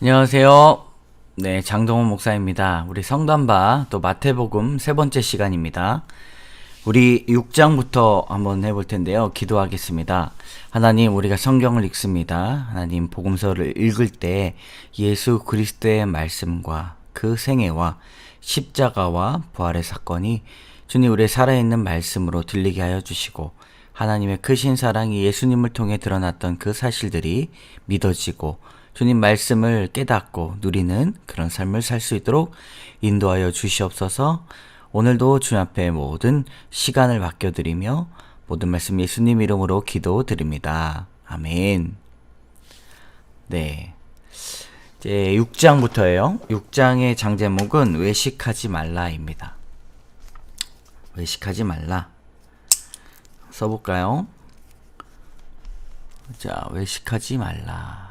안녕하세요. 네, 장동원 목사입니다. 우리 성단바 또 마태복음 세 번째 시간입니다. 우리 6장부터 한번 해볼 텐데요. 기도하겠습니다. 하나님, 우리가 성경을 읽습니다. 하나님, 복음서를 읽을 때 예수 그리스도의 말씀과 그 생애와 십자가와 부활의 사건이 주님 우리의 살아있는 말씀으로 들리게 하여 주시고, 하나님의 크신 사랑이 예수님을 통해 드러났던 그 사실들이 믿어지고 주님 말씀을 깨닫고 누리는 그런 삶을 살 수 있도록 인도하여 주시옵소서. 오늘도 주님 앞에 모든 시간을 맡겨드리며 모든 말씀 예수님 이름으로 기도드립니다. 아멘. 네, 이제 6장부터예요. 6장의 장제목은 외식하지 말라입니다. 외식하지 말라. 써볼까요? 자, 외식하지 말라.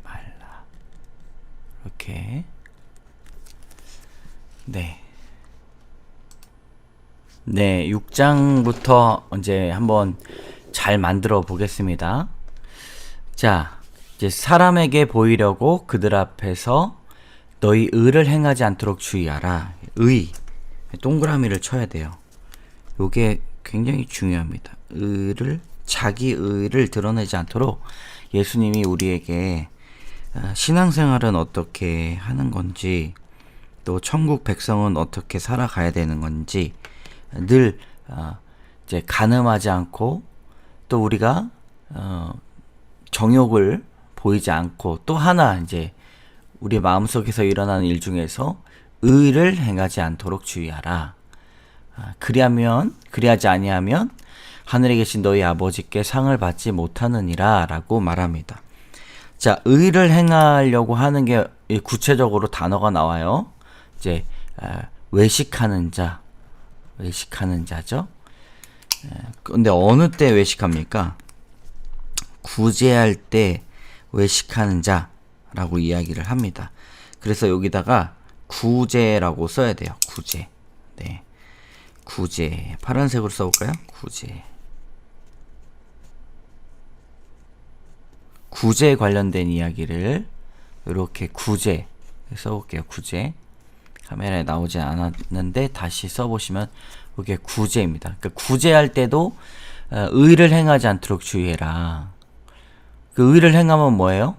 말라. 이렇게. 네. 네, 6장부터 이제 한번 잘 만들어 보겠습니다. 자, 이제 사람에게 보이려고 그들 앞에서 너희 의를 행하지 않도록 주의하라. 의. 동그라미를 쳐야 돼요. 요게 굉장히 중요합니다. 자기 의를 드러내지 않도록 예수님이 우리에게 신앙생활은 어떻게 하는 건지, 또 천국 백성은 어떻게 살아가야 되는 건지 늘 이제 가늠하지 않고, 또 우리가 정욕을 보이지 않고, 또 하나 이제 우리 마음속에서 일어나는 일 중에서 의를 행하지 않도록 주의하라. 그리하지 아니하면 하늘에 계신 너희 아버지께 상을 받지 못하느니라 라고 말합니다. 자, 의를 행하려고 하는 게 구체적으로 단어가 나와요. 이제 외식하는 자죠. 근데 어느 때 외식합니까? 구제할 때 외식하는 자라고 이야기를 합니다. 그래서 여기다가 구제라고 써야 돼요. 구제. 네, 구제. 파란색으로 써볼까요? 구제에 관련된 이야기를 이렇게 구제 써볼게요. 구제. 카메라에 나오지 않았는데 다시 써보시면 이게 구제입니다. 그러니까 구제할 때도 의를 행하지 않도록 주의해라. 그 의를 행하면 뭐예요?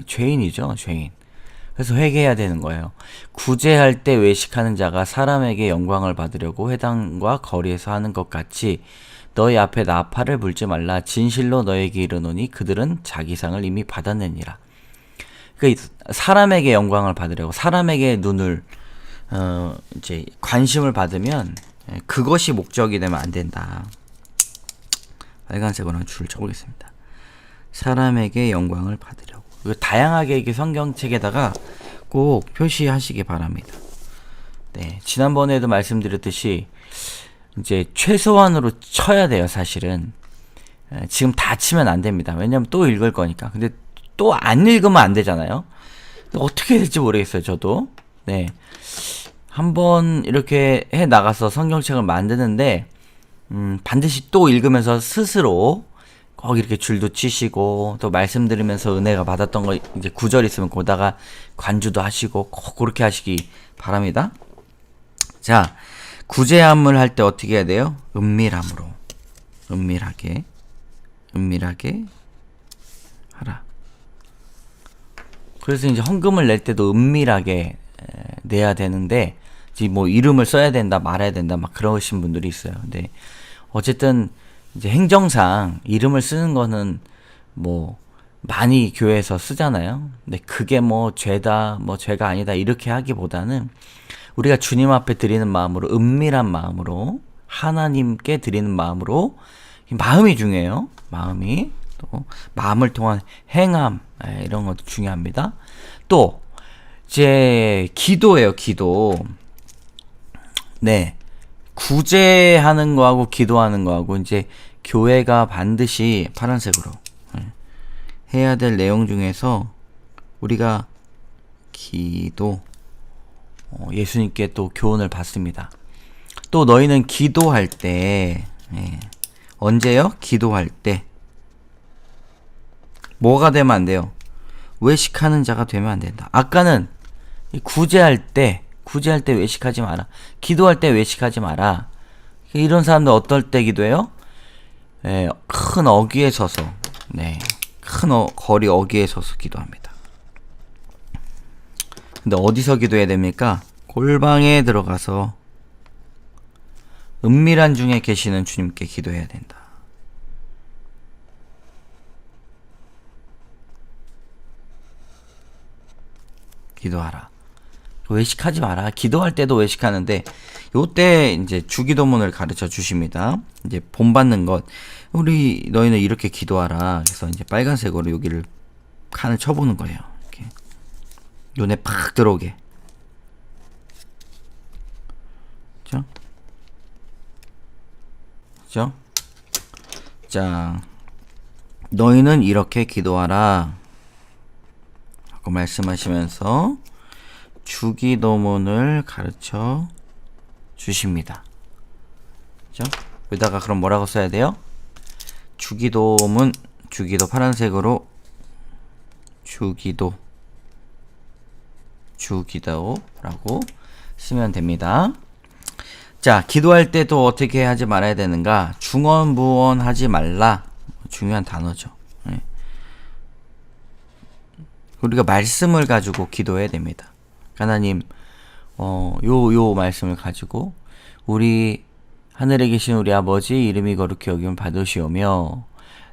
죄인이죠. 죄인. 그래서 회개해야 되는 거예요. 구제할 때 외식하는 자가 사람에게 영광을 받으려고 회당과 거리에서 하는 것 같이 너희 앞에 나팔을 불지 말라. 진실로 너에게 이르노니 그들은 자기 상을 이미 받았느니라. 그러니까 사람에게 영광을 받으려고, 사람에게 눈을 이제 관심을 받으면 그것이 목적이 되면 안 된다. 빨간색으로 줄을 쳐보겠습니다. 사람에게 영광을 받으려고. 다양하게 이렇게 성경책에다가 꼭 표시하시기 바랍니다. 네, 지난번에도 말씀드렸듯이 이제 최소한으로 쳐야 돼요. 사실은 지금 다 치면 안 됩니다. 왜냐면 또 읽을 거니까. 근데 또 안 읽으면 안 되잖아요. 어떻게 될지 모르겠어요. 저도. 네, 한번 이렇게 해 나가서 성경책을 만드는데 반드시 또 읽으면서 스스로 꼭 이렇게 줄도 치시고, 또 말씀 들으면서 은혜가 받았던 거 이제 구절 있으면 거기다가 관주도 하시고 꼭 그렇게 하시기 바랍니다. 자, 구제함을 할 때 어떻게 해야 돼요? 은밀함으로. 은밀하게 하라. 그래서 이제 헌금을 낼 때도 은밀하게 내야 되는데, 뭐 이름을 써야 된다, 말해야 된다, 막 그러신 분들이 있어요. 근데 어쨌든 이제 행정상 이름을 쓰는 거는 뭐 많이 교회에서 쓰잖아요. 근데 그게 뭐 죄다, 뭐 죄가 아니다 이렇게 하기보다는 우리가 주님 앞에 드리는 마음으로, 은밀한 마음으로, 하나님께 드리는 마음으로, 마음이 중요해요. 마음이. 또 마음을 통한 행함, 이런 것도 중요합니다. 또 이제 기도예요. 기도. 네, 구제하는 거하고 기도하는 거하고 이제 교회가 반드시 파란색으로 해야 될 내용 중에서 우리가 기도, 예수님께 또 교훈을 받습니다. 또 너희는 기도할 때 언제요? 기도할 때. 뭐가 되면 안 돼요? 외식하는 자가 되면 안 된다. 아까는 구제할 때 외식하지 마라. 기도할 때 외식하지 마라. 이런 사람들 어떨 때 기도해요? 큰 어귀에 서서, 큰 거리 어귀에 서서 기도합니다. 근데 어디서 기도해야 됩니까? 골방에 들어가서 은밀한 중에 계시는 주님께 기도해야 된다. 기도하라. 외식하지 마라. 기도할 때도 외식하는데, 요때 이제 주기도문을 가르쳐 주십니다. 이제 본받는 것. 너희는 이렇게 기도하라. 그래서 이제 빨간색으로 여기를 칸을 쳐보는 거예요. 이렇게. 눈에 팍 들어오게. 그죠? 자, 너희는 이렇게 기도하라. 라고 말씀하시면서 주기도문을 가르쳐 주십니다. 그죠? 여기다가 그럼 뭐라고 써야 돼요? 주기도문, 주기도 파란색으로 주기도라고 쓰면 됩니다. 자, 기도할 때 또 어떻게 하지 말아야 되는가? 중언부언하지 말라. 중요한 단어죠. 우리가 말씀을 가지고 기도해야 됩니다. 하나님, 요 말씀을 가지고 우리 하늘에 계신 우리 아버지 이름이 거룩히 여김을 받으시오며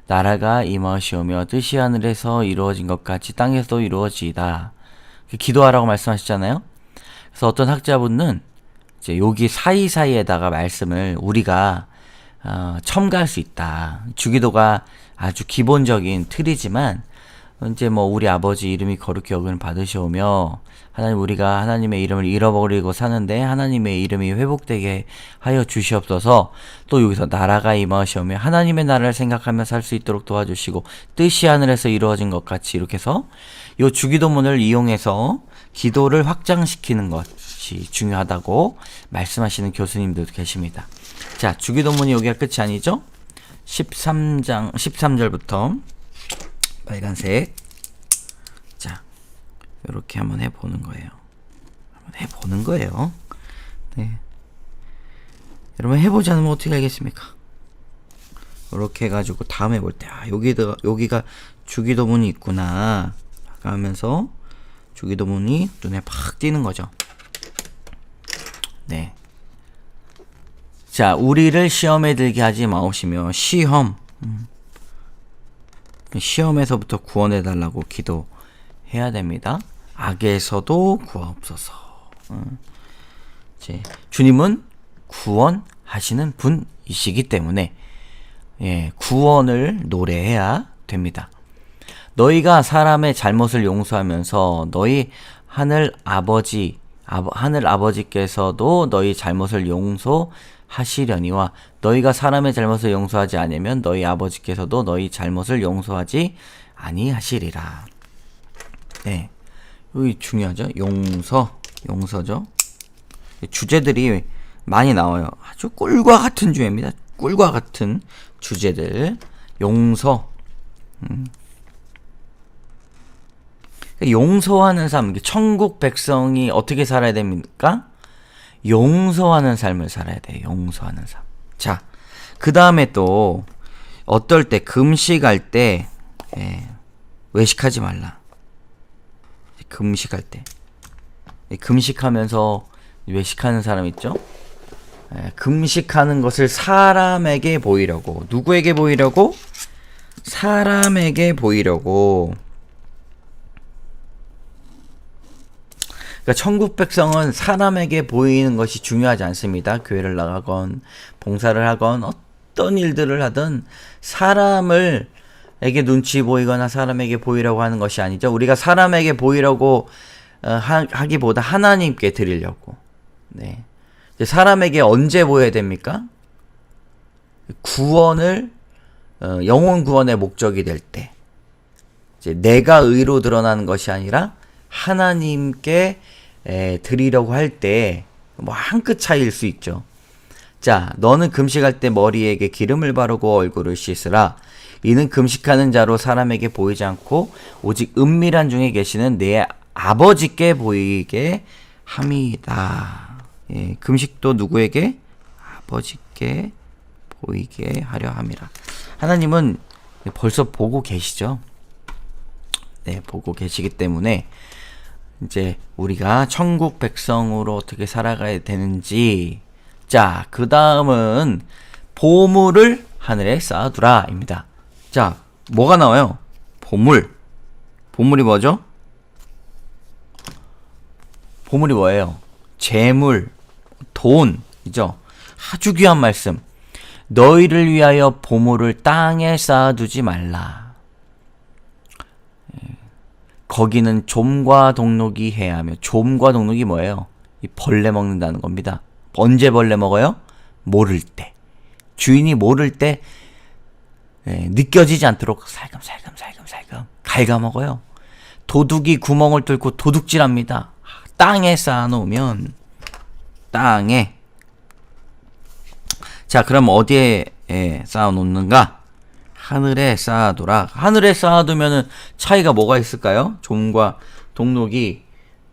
나라가 임하시오며 뜻이 하늘에서 이루어진 것 같이 땅에서도 이루어지이다. 기도하라고 말씀하셨잖아요. 그래서 어떤 학자분은 이제 여기 사이사이에다가 말씀을 우리가 첨가할 수 있다. 주기도가 아주 기본적인 틀이지만 이제 우리 아버지 이름이 거룩히 여김을 받으시오며 하나님, 우리가 하나님의 이름을 잃어버리고 사는데 하나님의 이름이 회복되게 하여 주시옵소서. 또 여기서 나라가 임하시오며 하나님의 나라를 생각하며 살 수 있도록 도와주시고 뜻이 하늘에서 이루어진 것 같이, 이렇게 해서 이 주기도문을 이용해서 기도를 확장시키는 것이 중요하다고 말씀하시는 교수님들도 계십니다. 자, 주기도문이 여기가 끝이 아니죠? 13절부터 빨간색. 자, 이렇게 한번 해보는 거예요. 네. 여러분 해보지 않으면 어떻게 알겠습니까? 이렇게 해가지고 다음에 볼 때, 여기가 주기도문이 있구나 하면서 주기도문이 눈에 팍 띄는 거죠. 네. 자, 우리를 시험에 들게 하지 마옵시며, 시험에서부터 구원해달라고 기도해야 됩니다. 악에서도 구하옵소서. 주님은 구원하시는 분이시기 때문에 구원을 노래해야 됩니다. 너희가 사람의 잘못을 용서하면서 너희 하늘 아버지께서도 너희 잘못을 용서하시려니와 너희가 사람의 잘못을 용서하지 않으면 너희 아버지께서도 너희 잘못을 용서하지 아니하시리라. 네, 여기 중요하죠. 용서죠. 주제들이 많이 나와요. 아주 꿀과 같은 주제입니다. 꿀과 같은 주제들. 용서. 용서하는 삶, 천국 백성이 어떻게 살아야 됩니까? 용서하는 삶을 살아야 돼요. 용서하는 삶. 자, 그 다음에 또 어떨 때, 금식할 때 외식하지 말라. 금식할 때, 금식하면서 외식하는 사람 있죠? 금식하는 것을 사람에게 보이려고. 누구에게 보이려고? 사람에게 보이려고. 그러니까 천국 백성은 사람에게 보이는 것이 중요하지 않습니다. 교회를 나가건 봉사를 하건 어떤 일들을 하든 사람에게 눈치 보이거나 사람에게 보이려고 하는 것이 아니죠. 우리가 사람에게 보이려고 하기보다 하나님께 드리려고. 네. 사람에게 언제 보여야 됩니까? 영혼 구원의 목적이 될 때. 이제 내가 의로 드러나는 것이 아니라 하나님께 드리려고 할 때 한 끗 차이일 수 있죠. 자, 너는 금식할 때 머리에게 기름을 바르고 얼굴을 씻으라. 이는 금식하는 자로 사람에게 보이지 않고 오직 은밀한 중에 계시는 내 아버지께 보이게 함이다. 예, 금식도 누구에게? 아버지께 보이게 하려 함이라. 하나님은 벌써 보고 계시죠. 네, 보고 계시기 때문에 이제 우리가 천국 백성으로 어떻게 살아가야 되는지, 자, 그 다음은 보물을 하늘에 쌓아두라 입니다. 자, 뭐가 나와요? 보물. 보물이 뭐죠? 보물이 뭐예요? 재물, 돈이죠. 아주 귀한 말씀. 너희를 위하여 보물을 땅에 쌓아두지 말라. 거기는 좀과 동록이 해하며, 좀과 동록이 뭐예요? 이 벌레 먹는다는 겁니다. 언제 벌레 먹어요? 모를 때. 주인이 모를 때 느껴지지 않도록 살금살금 갉아먹어요. 도둑이 구멍을 뚫고 도둑질합니다. 땅에 쌓아놓으면, 땅에. 자, 그럼 어디에 쌓아놓는가? 하늘에 쌓아두라. 하늘에 쌓아두면은 차이가 뭐가 있을까요? 좀과 동록이,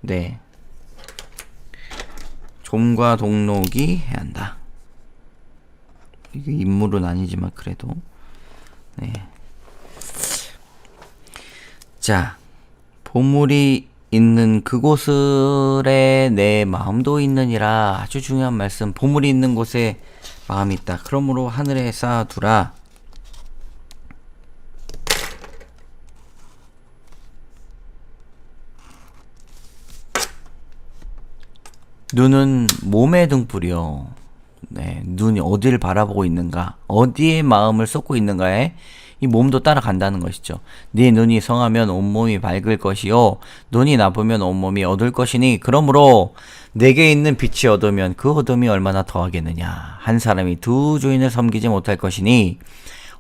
네, 좀과 동록이 해야 한다. 이게 인물은 아니지만 그래도, 네. 자, 보물이 있는 그곳에 내 마음도 있느니라. 아주 중요한 말씀. 보물이 있는 곳에 마음이 있다. 그러므로 하늘에 쌓아두라. 눈은 몸의 등불이요. 네, 눈이 어디를 바라보고 있는가, 어디에 마음을 쏟고 있는가에 이 몸도 따라간다는 것이죠. 네 눈이 성하면 온몸이 밝을 것이요, 눈이 나쁘면 온몸이 어두울 것이니, 그러므로 내게 있는 빛이 어두우면 그 어둠이 얼마나 더하겠느냐. 한 사람이 두 주인을 섬기지 못할 것이니,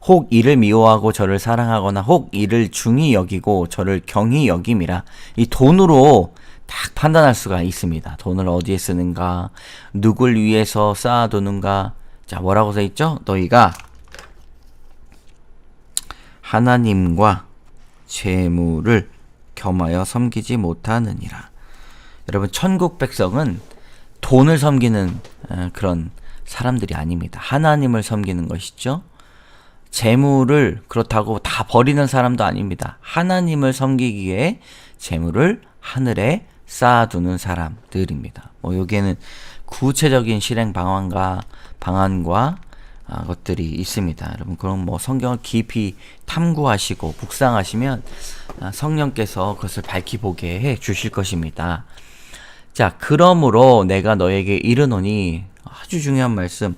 혹 이를 미워하고 저를 사랑하거나 혹 이를 중히 여기고 저를 경히 여김이라. 이 돈으로 딱 판단할 수가 있습니다. 돈을 어디에 쓰는가, 누굴 위해서 쌓아두는가. 자, 뭐라고 써있죠? 너희가 하나님과 재물을 겸하여 섬기지 못하느니라. 여러분, 천국 백성은 돈을 섬기는 그런 사람들이 아닙니다. 하나님을 섬기는 것이죠. 재물을 그렇다고 다 버리는 사람도 아닙니다. 하나님을 섬기기에 재물을 하늘에 쌓아두는 사람들입니다. 여기에는 구체적인 실행 방안과 것들이 있습니다. 여러분, 그럼 성경을 깊이 탐구하시고 묵상하시면 성령께서 그것을 밝히 보게 해 주실 것입니다. 자, 그러므로 내가 너에게 이르노니, 아주 중요한 말씀.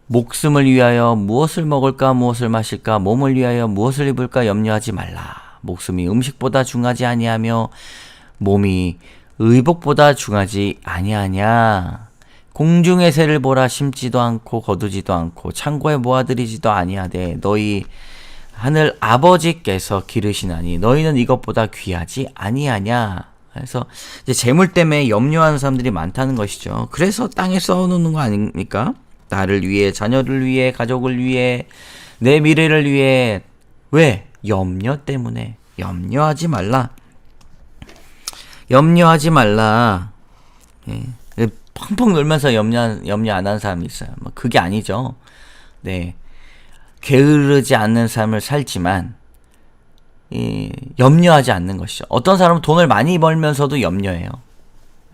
목숨을 위하여 무엇을 먹을까, 무엇을 마실까, 몸을 위하여 무엇을 입을까 염려하지 말라. 목숨이 음식보다 중하지 아니하며 몸이 의복보다 중하지 아니하냐. 공중의 새를 보라. 심지도 않고 거두지도 않고 창고에 모아들이지도 아니하되 너희 하늘 아버지께서 기르시나니 너희는 이것보다 귀하지 아니하냐. 그래서 이제 재물 때문에 염려하는 사람들이 많다는 것이죠. 그래서 땅에 써놓는 거 아닙니까? 나를 위해, 자녀를 위해, 가족을 위해, 내 미래를 위해. 왜? 염려 때문에. 염려하지 말라. 염려하지 말라. 예. 펑펑 놀면서 염려 안 하는 사람이 있어요. 그게 아니죠. 네. 게으르지 않는 삶을 살지만, 염려하지 않는 것이죠. 어떤 사람은 돈을 많이 벌면서도 염려해요.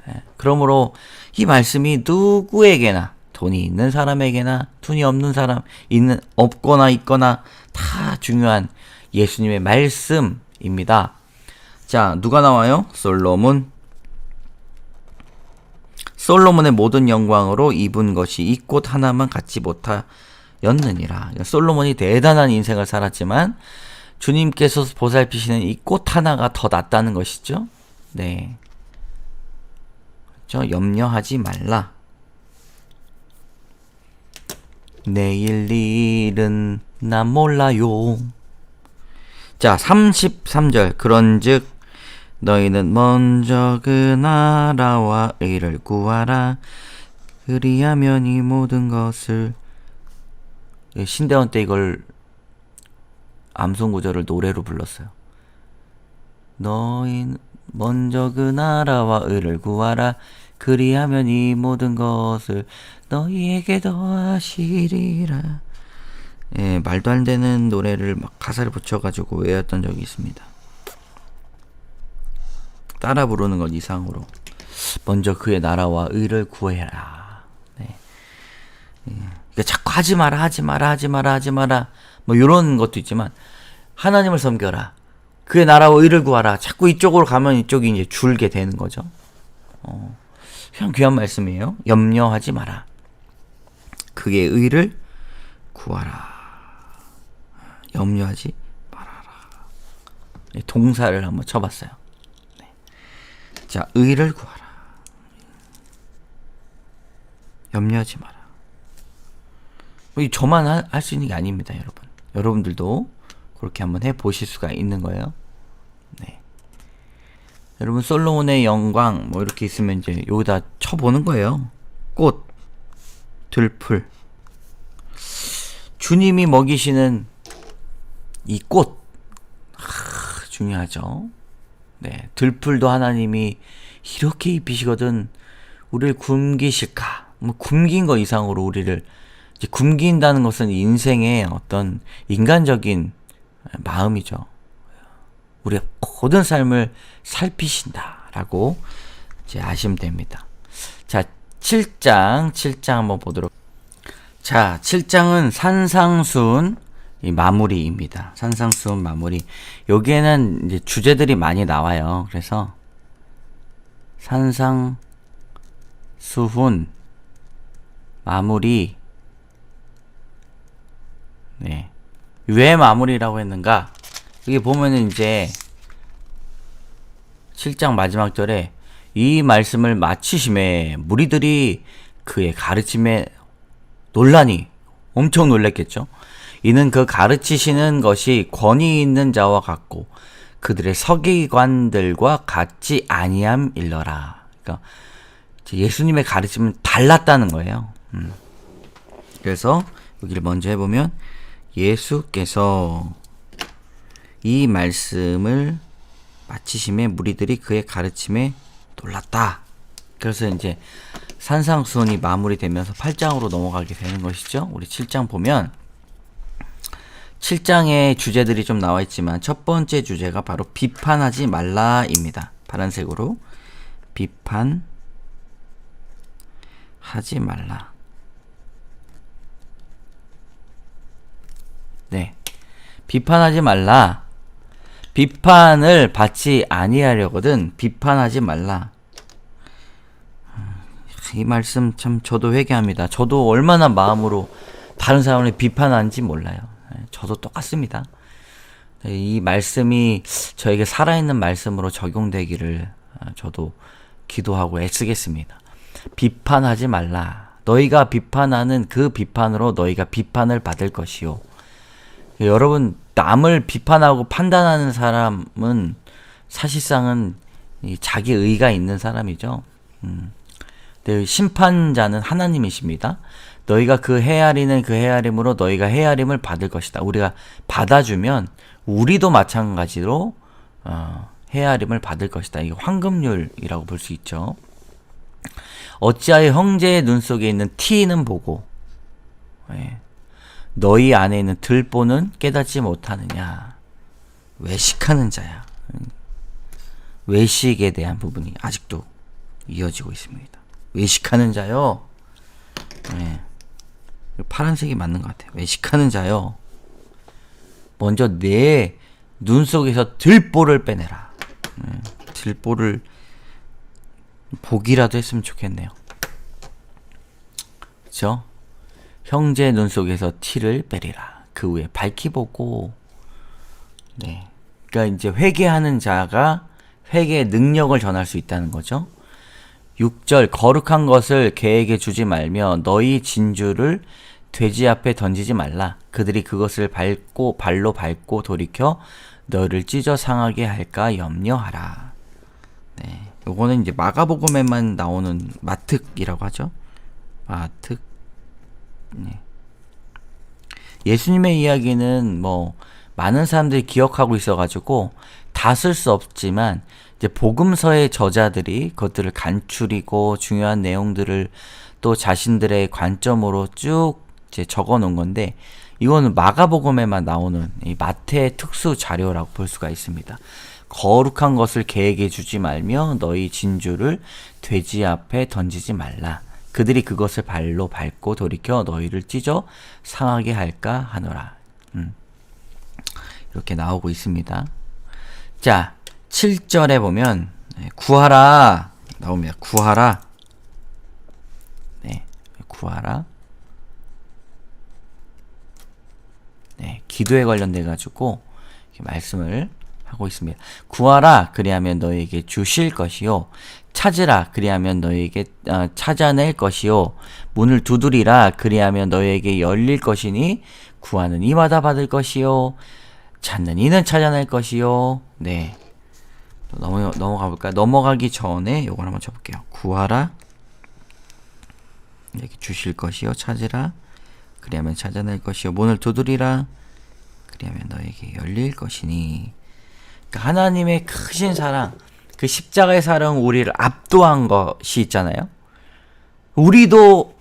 예. 그러므로 이 말씀이 누구에게나, 돈이 있는 사람에게나, 돈이 없는 사람, 없거나 있거나 다 중요한 예수님의 말씀입니다. 자, 누가 나와요? 솔로몬의 모든 영광으로 입은 것이 이 꽃 하나만 갖지 못하였느니라. 솔로몬이 대단한 인생을 살았지만 주님께서 보살피시는 이 꽃 하나가 더 낫다는 것이죠. 네, 그렇죠? 염려하지 말라. 내일 일은 난 몰라요. 자, 33절. 그런즉 너희는 먼저 그 나라와 의를 구하라. 그리하면 이 모든 것을. 신대원 때 이걸 암송 구절을 노래로 불렀어요. 너희 먼저 그 나라와 의를 구하라. 그리하면 이 모든 것을 너희에게 더하시리라. 예, 말도 안 되는 노래를 막 가사를 붙여가지고 외웠던 적이 있습니다. 따라 부르는 건 이상으로. 먼저 그의 나라와 의를 구해라. 네. 예. 그러니까 자꾸 하지 마라, 하지 마라, 하지 마라, 하지 마라. 뭐 이런 것도 있지만 하나님을 섬겨라. 그의 나라와 의를 구하라. 자꾸 이쪽으로 가면 이쪽이 이제 줄게 되는 거죠. 참 귀한 말씀이에요. 염려하지 마라. 그의 의를 구하라. 염려하지 말아라. 동사를 한번 쳐봤어요. 네. 자, 의를 구하라. 염려하지 마라. 저만 할 수 있는 게 아닙니다, 여러분. 여러분들도 그렇게 한번 해보실 수가 있는 거예요. 네. 여러분, 솔로몬의 영광 뭐 이렇게 있으면 이제 여기다 쳐보는 거예요. 꽃, 들풀. 주님이 먹이시는 이 꽃, 중요하죠. 네, 들풀도 하나님이 이렇게 입히시거든 우리를 굶기실까? 뭐 굶긴 거 이상으로 우리를 이제 굶긴다는 것은 인생의 어떤 인간적인 마음이죠. 우리의 모든 삶을 살피신다라고 이제 아시면 됩니다. 자, 7장 한번 보도록. 자, 7장은 산상수훈 이 마무리입니다. 산상수훈 마무리. 여기에는 이제 주제들이 많이 나와요. 그래서 산상수훈 마무리. 네. 왜 마무리라고 했는가? 여기 보면은 이제 7장 마지막 절에 이 말씀을 마치심에 무리들이 그의 가르침에 논란이 엄청 놀랐겠죠. 이는 그 가르치시는 것이 권위 있는 자와 같고 그들의 서기관들과 같지 아니함 일러라. 그러니까 예수님의 가르침은 달랐다는 거예요. 그래서 여기를 먼저 해보면 예수께서 이 말씀을 마치심에 무리들이 그의 가르침에 놀랐다. 그래서 이제 산상수훈이 마무리되면서 8장으로 넘어가게 되는 것이죠. 우리 7장 보면 7장의 주제들이 좀 나와 있지만 첫 번째 주제가 바로 비판하지 말라입니다. 파란색으로 비판하지 말라. 네, 비판하지 말라. 비판을 받지 아니하려거든 비판하지 말라. 이 말씀 참 저도 회개합니다. 저도 얼마나 마음으로 다른 사람을 비판하는지 몰라요. 저도 똑같습니다. 이 말씀이 저에게 살아있는 말씀으로 적용되기를 저도 기도하고 애쓰겠습니다. 비판하지 말라. 너희가 비판하는 그 비판으로 너희가 비판을 받을 것이요. 여러분, 남을 비판하고 판단하는 사람은 사실상은 자기 의가 있는 사람이죠. 심판자는 하나님이십니다. 너희가 그 헤아리는 그 헤아림으로 너희가 헤아림을 받을 것이다. 우리가 받아주면 우리도 마찬가지로 헤아림을 받을 것이다. 이게 황금률이라고 볼 수 있죠. 어찌하여 형제의 눈 속에 있는 티는 보고 너희 안에 있는 들보는 깨닫지 못하느냐. 외식하는 자야. 외식에 대한 부분이 아직도 이어지고 있습니다. 외식하는 자요. 네. 파란색이 맞는 것 같아요. 외식하는 자요. 먼저 내 눈 속에서 들보를 빼내라. 들보를 보기라도 했으면 좋겠네요. 그렇죠? 형제 눈 속에서 티를 빼리라. 그 후에 밝히 보고. 네. 그러니까 이제 회개하는 자가 회개의 능력을 전할 수 있다는 거죠. 6절 거룩한 것을 개에게 주지 말며 너희 진주를 돼지 앞에 던지지 말라. 그들이 그것을 발로 밟고 돌이켜 너를 찢어 상하게 할까 염려하라. 네, 요거는 이제 마가복음에만 나오는 마특이라고 하죠. 마특. 네. 예수님의 이야기는 뭐 많은 사람들이 기억하고 있어가지고 다 쓸 수 없지만 이제 복음서의 저자들이 그것들을 간추리고 중요한 내용들을 또 자신들의 관점으로 쭉 이제 적어 놓은 건데, 이거는 마가복음에만 나오는 이 마태의 특수 자료라고 볼 수가 있습니다. 거룩한 것을 계획해 주지 말며 너희 진주를 돼지 앞에 던지지 말라. 그들이 그것을 발로 밟고 돌이켜 너희를 찢어 상하게 할까 하노라. 이렇게 나오고 있습니다. 자, 7절에 보면 구하라 나옵니다. 구하라. 네, 구하라. 네, 기도에 관련돼 가지고 말씀을 하고 있습니다. 구하라 그리하면 너희에게 주실 것이요, 찾으라 그리하면 너희에게 찾아낼 것이요, 문을 두드리라 그리하면 너희에게 열릴 것이니 구하는 이마다 받을 것이요, 찾는 이는 찾아낼 것이요. 네, 넘어가 볼까요? 넘어가기 전에 요걸 한번 쳐볼게요. 구하라 이렇게 주실 것이요, 찾으라 그리하면 찾아낼 것이요, 문을 두드리라 그리하면 너에게 열릴 것이니. 그러니까 하나님의 크신 사랑, 그 십자가의 사랑, 우리를 압도한 것이 있잖아요. 우리도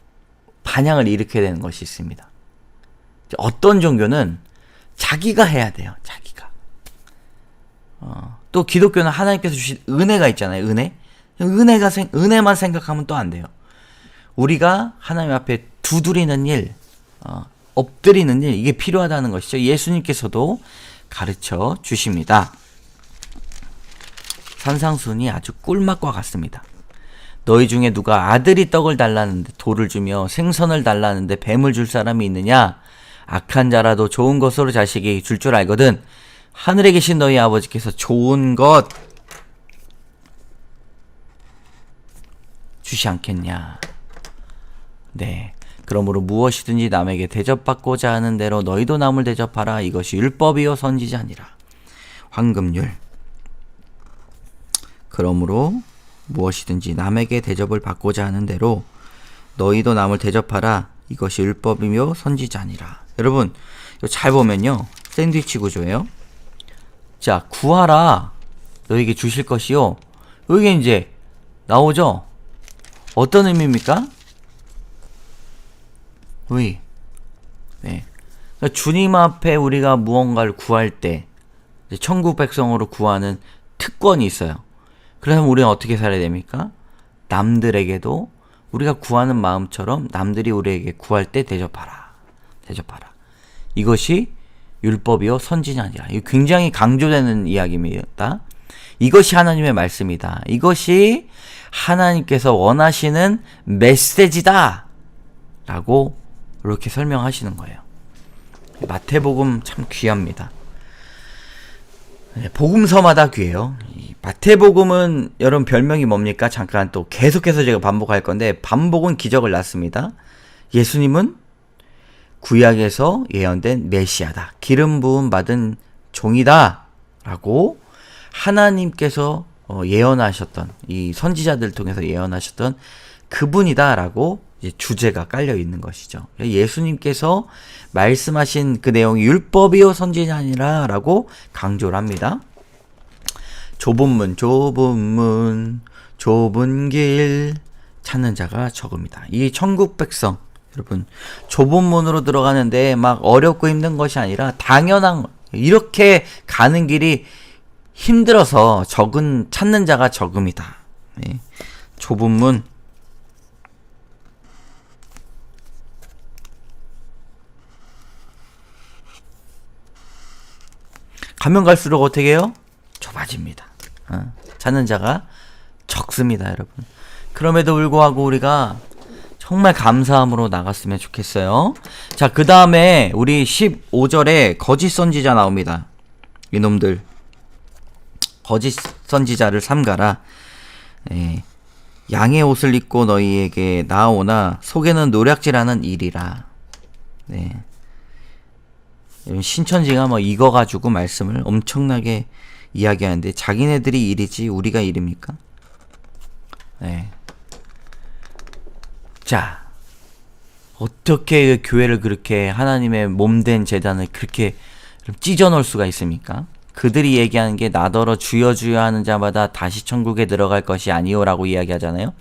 반향을 일으켜야 되는 것이 있습니다. 어떤 종교는 자기가 해야 돼요. 자기가. 또 기독교는 하나님께서 주신 은혜가 있잖아요. 은혜만 생각하면 또 안 돼요. 우리가 하나님 앞에 두드리는 일, 엎드리는 일, 이게 필요하다는 것이죠. 예수님께서도 가르쳐 주십니다. 산상순이 아주 꿀맛과 같습니다. 너희 중에 누가 아들이 떡을 달라는데 돌을 주며 생선을 달라는데 뱀을 줄 사람이 있느냐? 악한 자라도 좋은 것으로 자식에게 줄 줄 알거든. 하늘에 계신 너희 아버지께서 좋은 것 주시 않겠냐? 네. 그러므로 무엇이든지 남에게 대접받고자 하는 대로 너희도 남을 대접하라. 이것이 율법이요 선지자니라. 황금률. 그러므로 무엇이든지 남에게 대접을 받고자 하는 대로 너희도 남을 대접하라. 이것이 율법이며 선지자니라. 여러분, 이거 잘 보면요, 샌드위치 구조예요. 자, 구하라. 너에게 주실 것이요. 여기 이제 나오죠? 어떤 의미입니까? 의. 네. 그러니까 주님 앞에 우리가 무언가를 구할 때 천국 백성으로 구하는 특권이 있어요. 그래서 우리는 어떻게 살아야 됩니까? 남들에게도 우리가 구하는 마음처럼 남들이 우리에게 구할 때 대접하라. 대접하라. 이것이 율법이요 선지자니라. 이거 굉장히 강조되는 이야기입니다. 이것이 하나님의 말씀이다. 이것이 하나님께서 원하시는 메시지다. 라고 이렇게 설명하시는 거예요. 마태복음 참 귀합니다. 복음서마다 귀해요. 이 마태복음은 여러분 별명이 뭡니까? 잠깐 또 계속해서 제가 반복할 건데, 반복은 기적을 낳습니다. 예수님은 구약에서 예언된 메시아다. 기름 부음 받은 종이다. 라고 하나님께서 예언하셨던, 이 선지자들 통해서 예언하셨던 그분이다. 라고 이제 주제가 깔려 있는 것이죠. 예수님께서 말씀하신 그 내용이 율법이요 선지자니라 라고 강조를 합니다. 좁은 문, 좁은 길 찾는 자가 적음이다. 이 천국 백성, 여러분, 좁은 문으로 들어가는데 막 어렵고 힘든 것이 아니라 당연한, 이렇게 가는 길이 힘들어서 찾는 자가 적음이다. 네. 좁은 문. 가면 갈수록 어떻게 해요? 좁아집니다. 찾는 자가 적습니다, 여러분. 그럼에도 불구하고 우리가 정말 감사함으로 나갔으면 좋겠어요. 자, 그 다음에 우리 15절에 거짓 선지자 나옵니다. 이놈들, 거짓 선지자를 삼가라. 예. 양의 옷을 입고 너희에게 나오나 속에는 노략질하는 일이라. 네. 신천지가 뭐 이거 가지고 말씀을 엄청나게 이야기하는데, 자기네들이 일이지 우리가 일입니까? 네. 자, 어떻게 교회를 그렇게 하나님의 몸된 제단을 그렇게 찢어 놓을 수가 있습니까? 그들이 얘기하는 게 나더러 주여 주여 하는 자마다 다시 천국에 들어갈 것이 아니오라고 이야기하잖아요.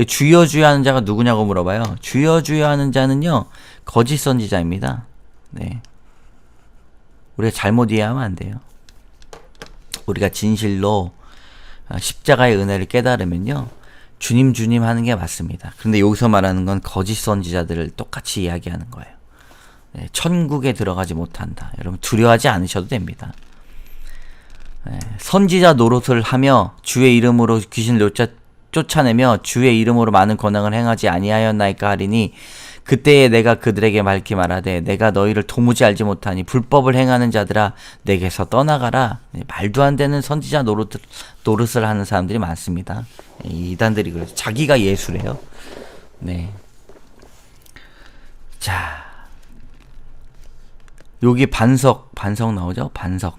주여 주여 하는 자가 누구냐고 물어봐요. 주여 주여 하는 자는요, 거짓 선지자입니다. 네. 우리가 잘못 이해하면 안 돼요. 우리가 진실로 십자가의 은혜를 깨달으면요, 주님 주님 하는 게 맞습니다. 그런데 여기서 말하는 건 거짓 선지자들을 똑같이 이야기하는 거예요. 네, 천국에 들어가지 못한다. 여러분 두려워하지 않으셔도 됩니다. 네, 선지자 노릇을 하며 주의 이름으로 귀신을 쫓아내며 주의 이름으로 많은 권능을 행하지 아니하였나이까 하리니 그때에 내가 그들에게 밝히 말하되 내가 너희를 도무지 알지 못하니 불법을 행하는 자들아 내게서 떠나가라. 네, 말도 안 되는 선지자 노릇을 하는 사람들이 많습니다. 이단들이 그래서 자기가 예수래요. 네. 자, 여기 반석 나오죠? 반석.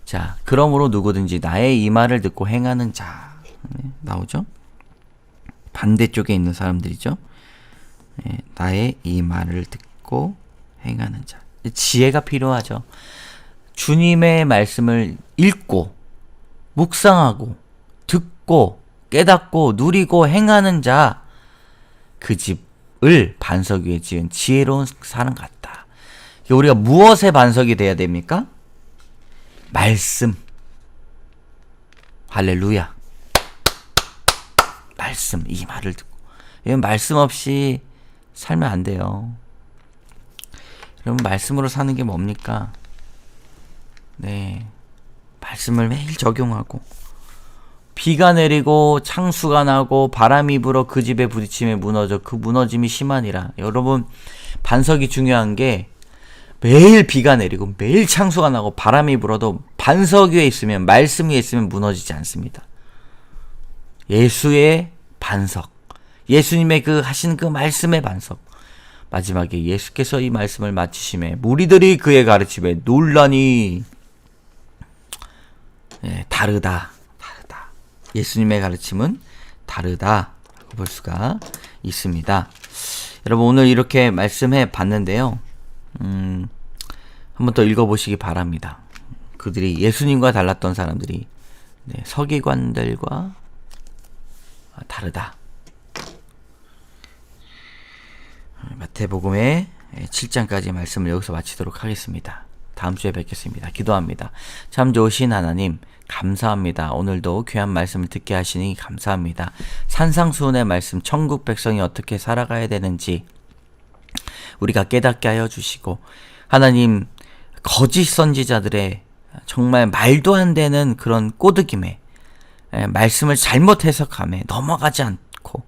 자, 그러므로 누구든지 나의 이 말을 듣고 행하는 자. 네, 나오죠? 반대쪽에 있는 사람들이죠. 네, 나의 이 말을 듣고 행하는 자. 지혜가 필요하죠. 주님의 말씀을 읽고 묵상하고 듣고 깨닫고 누리고 행하는 자, 그 집을 반석 위에 지은 지혜로운 사람 같다. 우리가 무엇의 반석이 돼야 됩니까? 말씀. 할렐루야. 말씀, 이 말을 듣고. 이건 말씀 없이 살면 안 돼요. 여러분, 말씀으로 사는 게 뭡니까? 네. 말씀을 매일 적용하고, 비가 내리고 창수가 나고 바람이 불어 그 집에 부딪히며 무너져 그 무너짐이 심하니라. 여러분, 반석이 중요한 게 매일 비가 내리고 매일 창수가 나고 바람이 불어도 반석 위에 있으면, 말씀 위에 있으면 무너지지 않습니다. 예수의 반석, 예수님의 그 하신 그 말씀의 반석. 마지막에 예수께서 이 말씀을 마치심에 무리들이 그의 가르침에 놀라니. 네, 다르다. 예수님의 가르침은 다르다라고 볼 수가 있습니다. 여러분, 오늘 이렇게 말씀해 봤는데요. 한번 더 읽어보시기 바랍니다. 그들이 예수님과 달랐던 사람들이, 네, 서기관들과 다르다. 마태복음의 7장까지 말씀을 여기서 마치도록 하겠습니다. 다음 주에 뵙겠습니다. 기도합니다. 참 좋으신 하나님, 감사합니다. 오늘도 귀한 말씀을 듣게 하시니 감사합니다. 산상수훈의 말씀, 천국 백성이 어떻게 살아가야 되는지 우리가 깨닫게 하여 주시고, 하나님, 거짓 선지자들의 정말 말도 안 되는 그런 꼬드김에, 말씀을 잘못 해석함에 넘어가지 않고,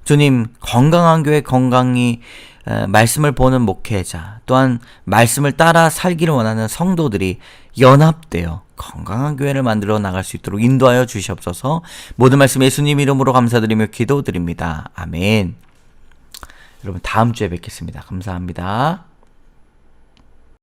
주님, 건강한 교회, 건강히 말씀을 보는 목회자, 또한 말씀을 따라 살기를 원하는 성도들이 연합되어 건강한 교회를 만들어 나갈 수 있도록 인도하여 주시옵소서. 모든 말씀 예수님 이름으로 감사드리며 기도드립니다. 아멘. 여러분, 다음 주에 뵙겠습니다. 감사합니다.